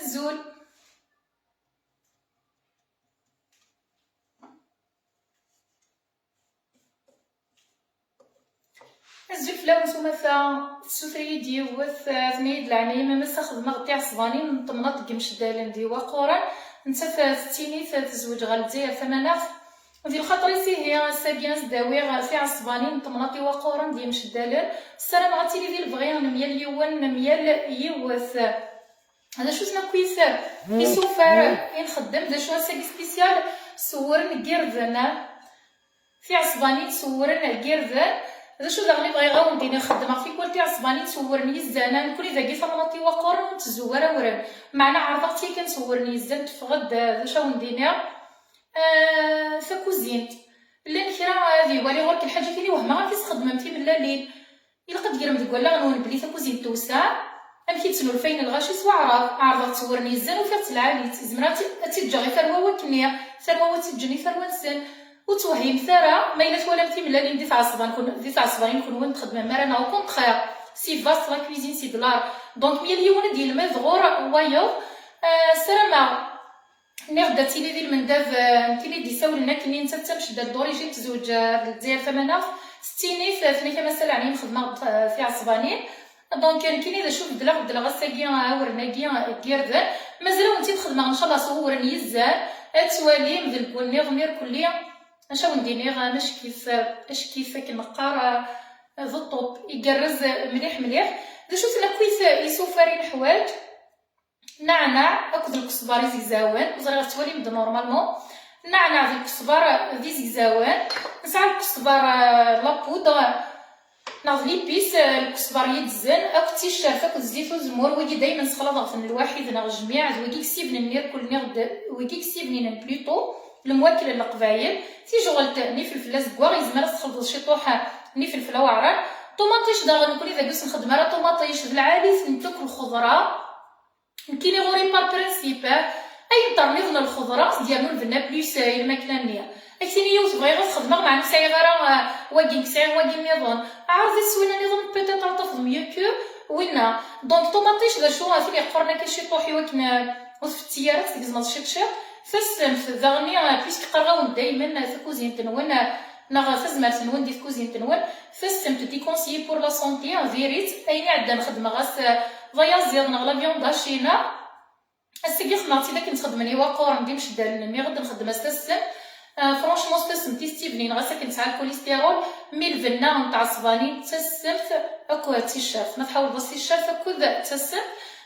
الزول فلاوس ومثا السفرية ديوث ثنيد العناية ممسا خدمة غدي عصباني من طمنات قمش دالن ديوا قوران نتفا ستيني تزوج غالدزير ثماناف ودي الخطري سي هي ساقيناس داوي في عصباني من طمنات وقوران دي مش دالن السلام غاتيلي ديال البغيان ميال يوان ميال يوث هذا شو اسمه كويسر يسوفر ينخدم دا شو ساقي سبيسيال صورن كيردنا في عصباني تصورن كيردن هذا شو داغني بغي غاون دينا خدمه في كلتي عصباني تصورني الزانه نكوني ذاكي ثمنطي وقور ونتزوره ورن معنا عرضتي كنصورني الزان تفغد هذا شو ندينا فكوزينت اللي نكرا هذه ولي غير الحاجه كيلي وهما غادي تخدمتي من الليل الا قد دير مدك ولا غنون بلي فكوزينت توسع امشي تسنو الفين الغاشي سوا عرضه تصورني الزان وفيها تلعالي زمراتي تيجي فروه وكنيه فروه تجني فروه سن وتوهيم ثرا ما الا تولمتي من اللي ندير عصبان ديت عصبان نكون وين نخدم مرانا او كونطخير سي فاست لا كويزين سي دولار دونك 100 مليون ديال الماء ضغور وايو سلامه نغداتي لي ديال المنداف تيلي دي ساولنا كني انت تمشي دا دوريجين تزوج الجزائر ثمنه 60 ثلاثه كما سال عليهم خدمه في عصبانين دونك كاينين اذا شوف دلا غساكيا ورناكيا كيردن مازال انت تخدم ان شاء الله صورني يزال اتوالي مذل كوني غمير كليه اشاو نديني اش كيف كنقار ذو الطوب يقرز مليح دا شو تنا كويس يسوفارين حوايج نعناع اكد الكزبار زيزاوان وزرا غتولي مد نورمالمون نعناع ديال الكزبار دي زيزاوان نسعى الكزبار لابودغ ناض لي بيس الكزبار يدزن اكتي الشرفه كزيت وزمور ودي دائما سخلاط في الواحد ناغ جميع ويكي كسيب نير كل نغد ويكي كسيب نين بلوطو المواكل القبايل تيجي غلت ني فلفله زكوا يزمر تخلط شي طوحه ني فلفله واعره طوماطيش داغ نكون اذا قلت نخدم راه طوماطيش بالعالي نتوك الخضره كيلي غوري بار برينسيپ اي طرنيضنا الخضره ديالو البنا بليس الماكله النيه اكتيني يوز بغي غير تخدم مع نساي غير واكين كساي واكين نظام عارف سوينا نظام بيتيت طاف ميو كو وينا دونك طوماطيش دا شو في قرنا كشي طوحي وكنا وصف التيارات كزما شيطشي فالسم في الضغني بيسك قراون دايما في كوزين تنون ناغ فزمر تنون دي في كوزين تنون فالسم تدي كونسيي بور لا سونتي فيريت ايني عندنا نخدم غاس فيازير ناغ لا فيون داشينا السيكي خمارتي دا كنتخدمني واقور ندي مش دال مي غد نخدم السم فرونشمون ستسم تيستي بنين غاسا كنتسعى الكوليسترول مي الفنا نتاع الصباني تسمت اكو هاتي الشاف ما تحاول بصي الشاف اكو تسم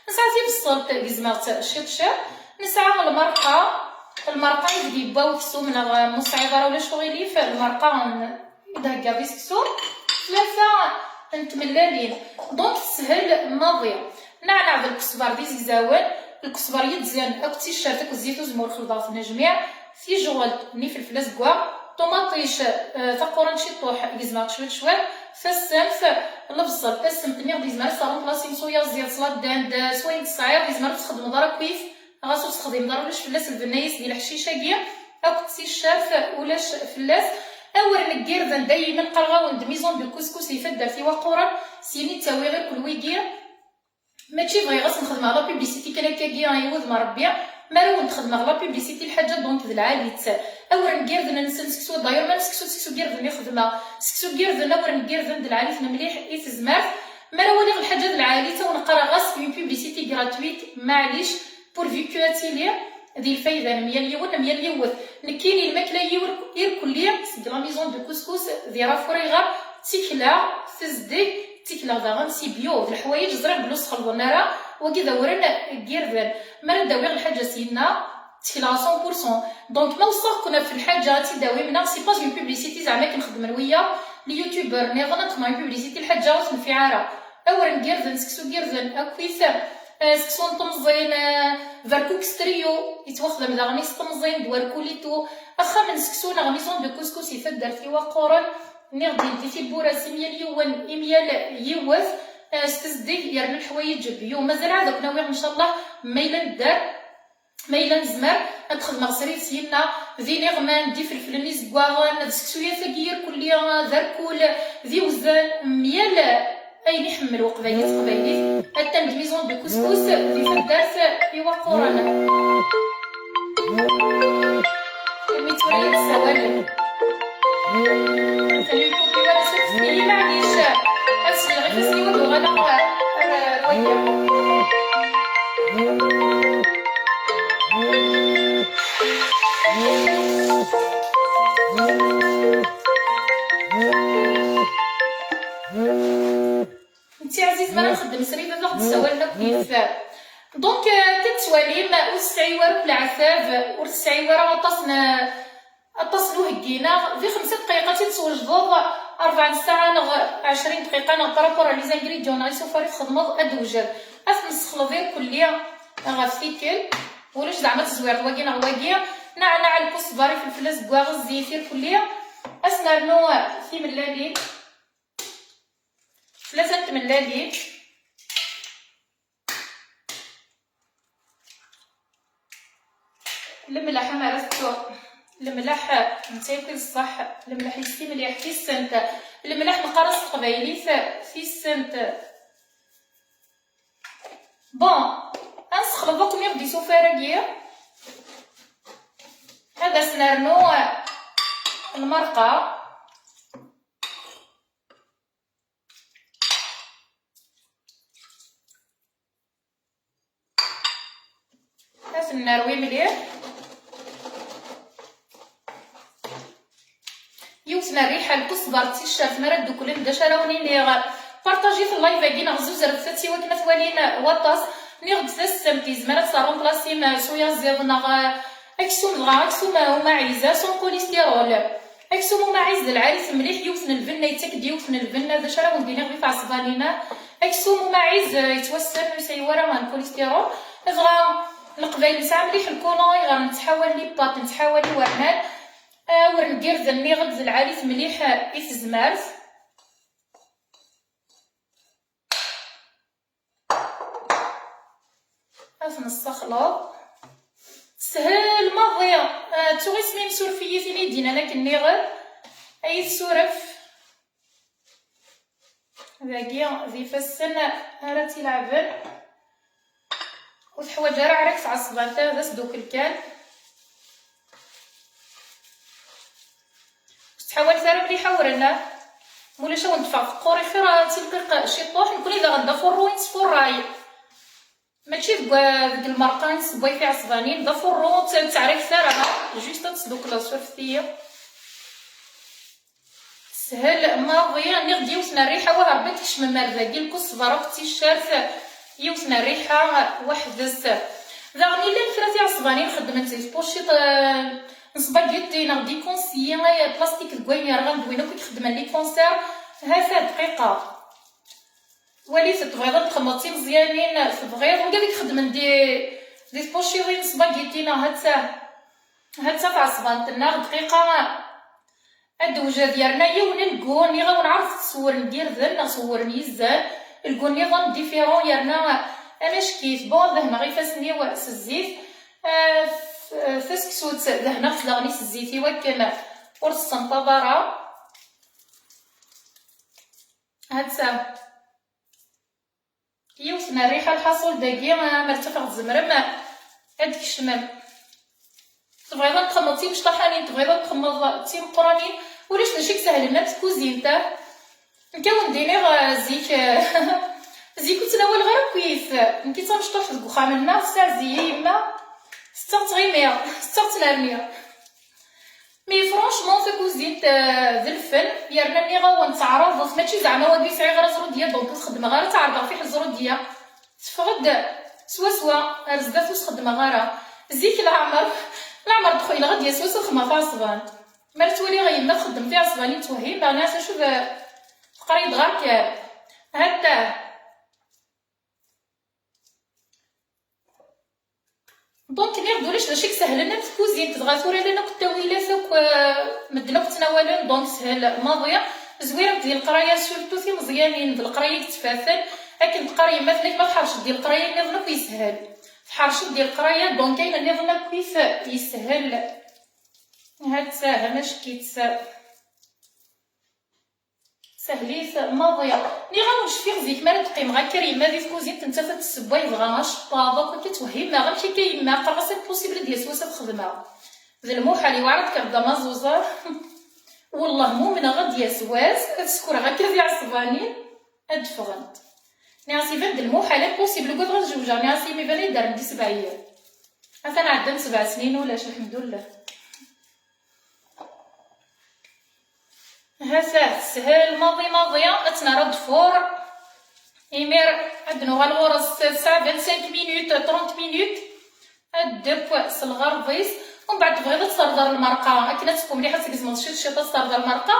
نسعتي بالصلت كزمات شيطشير نسعى المرقه يبدي باو كسو من مصعبه ولا شغيلي فالمرقه يدهكا بيسكسو ثلاثه نتملالين دونك سهل ماضيه نعناع بالكزبار دي زيزاوان الكزبار يتزان اكتي الشافك والزيت وزمور خلطات نجميع في جوالت ني فلفله زكوا طوماطيش ثقورن شي طوح يزمات شويه فالسمف البصل السمت ني غادي يزمر صالون بلاصي صويا زيت صلاد داند سوين تصاير يزمر تخدم دارا كويس غاسو تخدم دار ولاش فلاس البنايس ديال الحشيشه كيا او كتسي الشاف ولاش فلاس اول نكيردن دايما قرغاون د ميزون دو كوسكوس يفدر في وقورا سيني تساوي غير كل ويكيا ماشي بغي غاس نخدم على بيبليسيتي كان كاكيا يوض مربيع مالو نخدم على بيبليسيتي الحاجه دونك العالي تسال اول نكيردن نسن سكسو داير ما سكسو كيردن يخدمها سكسو كيردن اول نكيردن د العالي مليح يتزمر مالو ولي الحاجه العالي تا ونقرا غاس اون بيبليسيتي غراتويت معليش بور فيكو اتيلي ديال الفايده 100 مليون 100 مليون نكيني الماكله ير كليه سي لا ميزون دو كوسكوس ديال رافوريغا تيكلا فزدي تيكلا داغن سي بيو الحوايج زرع بلوس خلو نارا وكذا ورنا كيرفان ما نداوي الحاجه سينا تيكلا 100% دونك ما وصح كنا في الحاجه تيداوي منا سي با اون بوبليسيتي زعما كنخدم ويا اليوتيوبر ني غنط مع بوبليسيتي الحاجه في اول كيرفان سكسو كيرفان اكويسا سكسو نطمزين فاركو كستريو يتوخدم داغني سطمزين دواركوليتو اخا من سكسو ناغ ميزون دو كوسكوس يفدر في وقورن نغدي ندي بورا 6 مليون اميال يوث ستزدي يرمي الحوايج بيو مازال عاد ناوي ان شاء الله ميلا ندار ميلا نزمر ندخل مغسري سينا ذي نغمان دي فلفل نيز كواغن سكسويا ثقير كليا ذركول ذي وزان ميال أين يحملوا قبايليت حتى ميزون دو كسكس في فدات إوا قرانا الميتورية السوالف ثاني الكوبي ولا سفلي معليش أسلي غير فاسلي ودو غنق الويا نتي عزيز ما نخدم سريبه فقط السوالف كيف دونك تتواليم وستعي والو العفاف ورستعي ورا اتصلوا هكينا في 5 دقائق تنتوجدوا 4 ساعة 20 دقيقة نطرا لي زانغريديون غيسوفا تخدموا ادوجر نسخلو فيه كليا غافيكل ولاش زعما تزوير واكينا واكيا نعناع الكزبري فلفل زكواغ الزيفير كليا اسنرنو في ملالين 3 ملالين الملح مارستو الملح نتاكل الصح الملح يسي مليح في السنت الملح مقرص قبايلي في السنت بون نسخلطكم يبدي سفارقية هذا سنرنو المرقة هاس نروي مليح يوسنا الريحه الكزبر تيشرت مرد دوكل ندا شراوني نيغ بارطاجي في اللايف كي نغزوز رفتي وكنا ثوالين وطاس نيغ تسمتي زمرت صارون بلاصيم سويا زيض نغ اكسوم نغ اكسوم هما عيزه سون كوليسترول اكسوم هما عيز العريس مليح يوسن الفن يتاكد يوسن الفن هذا شراون دينا غير عصبانينا اكسوم هما عيز يتوسل يسيورا من الكوليسترول اغا القبايل ساعه مليح الكونوي غنتحاول لي بات نتحاول لي ورنان ورندير ذني غد العريس مليح يتزمرت أفن الصخلة سهل ماضية توغيس ميم سورفية لي دينا لكن نغد أي سورف ذاكيا ذي فسن هراتي لعبن وتحواج راه عرفت عصبانتا ذا سدوك الكال تحاول ثرا مليحه ورنا مولا شو ندفع في قوري خير تلقيق شي طوح نكون اذا غدا فورو ينصفو الراي ماشي ديك المرقه نصبوي في عصبانين دا فورو تعرف ثرا جوست تصدوك لا صرفتيه سهل ماضيه نغدي وسنا الريحه وهربت يشمم مرذاكي الكزبره فتي الشارف يوسنا الريحه وحدس ذاغني لا فراتي عصبانين خدمت البوشيط نصباغيتي نغدي كونسيي بلاستيك الكوينير غندوينا كي تخدم لي كونسير ها دقيقه وليت تبغيض تخمطي مزيانين في البغيض وكاع تخدم دي بوشيطين نصباغيتينا هاد في عصبانتنا دقيقه الدوجه ديالنا يونا الكوني غنعرف تصور ندير ذن نصور ميزان الكوني غن ديفيرون يرنا انا كيف بون دهنا غير فاسني واس الزيت فاسكسوت دهنا في لغنيس الزيتي وكان ورص انتظرا هاتسا يوسنا الريحه الحصول داكيا مرتفع الزمرم هاديك الشمال تبغيضا تخمطي مش طحانين تبغيضا تخمطي مقرانين ولاش ماشي سهل لنا تكوزينتا نكون دينيغ زيك تناول غير كويس نكي تمشطوح في الكوخاملنا ساعه زي يما 6 مي فرونشمون في كوزيت ذا الفن يرنا ني غا نتعرض ماشي زعما وادي سعي غير زروديه دونك تخدم غير تعرض في الزروديه تفرد سوا رزدات واش خدمه غير زيك العمر دخل غادي سوا خدمه في عصبان مال تولي غيما تخدم في عصباني توهي با ناس شوف قريب غير هدا دونك نغدولش داشيك سهل لنا في الكوزين تغاثوري لنا كتاويلات مدنا كتناولن دونك سهل ماضيه زويره ديال القرايه سورتو في مزيانين ديال القرايه كتفاثل لكن القرايه مثلا ما تحرش ديال القرايه نظن يسهل تحرش ديال القرايه دونك كاين نظن كيف يسهل هاد ساهل ماش كيتسا سهليت ماضيه ني غنوش في غزيك مال تقيم غا كريمه ديال كوزين تنتفت السباي بغا شطابه كتوهم ما غنمشي كيما قرصت بوسيبل ديال سواسه الخدمه زلموحه لي وعرض كبدا مازوزه والله مؤمنه غد يا سواس تسكر غا كذي عصباني ادفغنت نعسي فد الموحه لا بوسيبل قد غنجوجا نعسي مي باني دار عندي 7 ايام انا عندنا 7 سنين ولاش الحمد لله هسا سهل ماضيه اتنا رد فور ايمير عندنا غالغورس ساعه 25 مينوت 30 مينوت الدب الغربيس ومن بعد بغيت تصردر المرقه كنا تكون مليحه تكزمن شي تصردر المرقه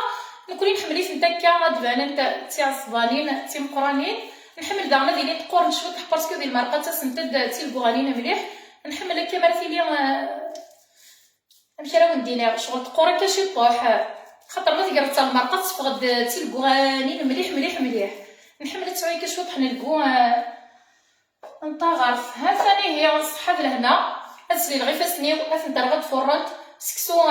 نكوني نحمليت نتا دبان انت تي عصبانين تي مقرانين نحمل داغنا ديالي تقور نشوف باسكو ديال المرقه تسنتد تي البوغانين مليح نحمل هكا مرتي لي نمشي راه ندير شغل تقور هكا شي طوح خاطر ما تقرا حتى المرقه تفقد تي البوغانين مليح نحمل تسوي هكا شويه بحال نلقو نتا غرف ها ثاني هي الصحه لهنا اسلي غير فاسني وافنت رغد فرنت سكسو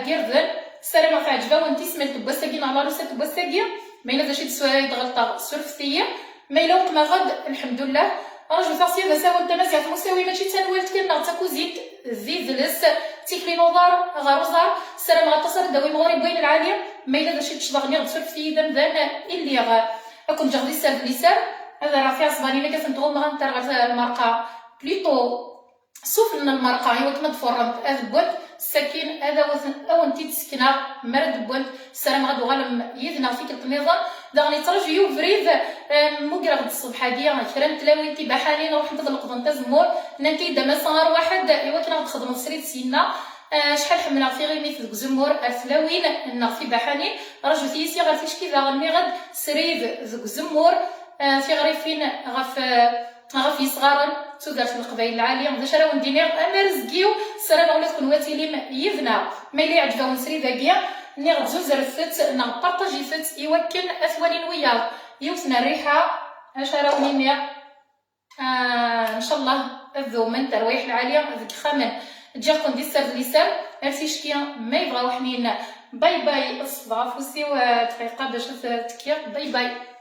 كيردن السلامه في عجبه وانتي سميت بوساكي على روسات بوساكي ما الا داشي تسوي غلطه سرفتيه ما الا وقت ما غد الحمد لله راجل فاسيه مساوي التماسيح مساوي ماشي تنوالت كنا تاكو زيت زيدلس تيكلي نوضار غاروزار السلام غتصل داوي مغرب بين العاليه ما الا داشي تشبغني غد سرفتيه دمدان اللي راكم جغدي السالف ليسار هذا راه فيها صباني الا كتنتغم غنترغ المرقه بليطو سفن المرقه هي كما تفرمت اذبوت السكين هذا او انتي تسكنا مرد بوت السلام غدو غالم يدنا فيك النظام داغني ترجيو فريد مقرا غد الصبح هاديه كرا تلاوي تي بحالين نروح نطلق نتا زمور نانتي دما صار واحد ايوا كنا غتخدم سريت سينا شحال حملنا في غير مثل زمور ارثلاوين في بحالين رجو تيسي غير تشكي غنمي غد سريد زمور في غريفين غف يصغارن تودرت القبائل العاليه باش راه ندير امرزكيو السلام ولات كنواتي لي يذنا ما لي عجبه ونسري داكيا ني غتزوز رفت نا بارطاجي فت يوكل اثواني وياه يوسنا الريحه اش راه نيميا ان شاء الله ذو من ترويح العاليه ذيك خامن تجيكم دي السر لسان ميرسي شكيا ما يبغاو حنين باي باي الصباح فوسي ودقيقه باش تكيا باي باي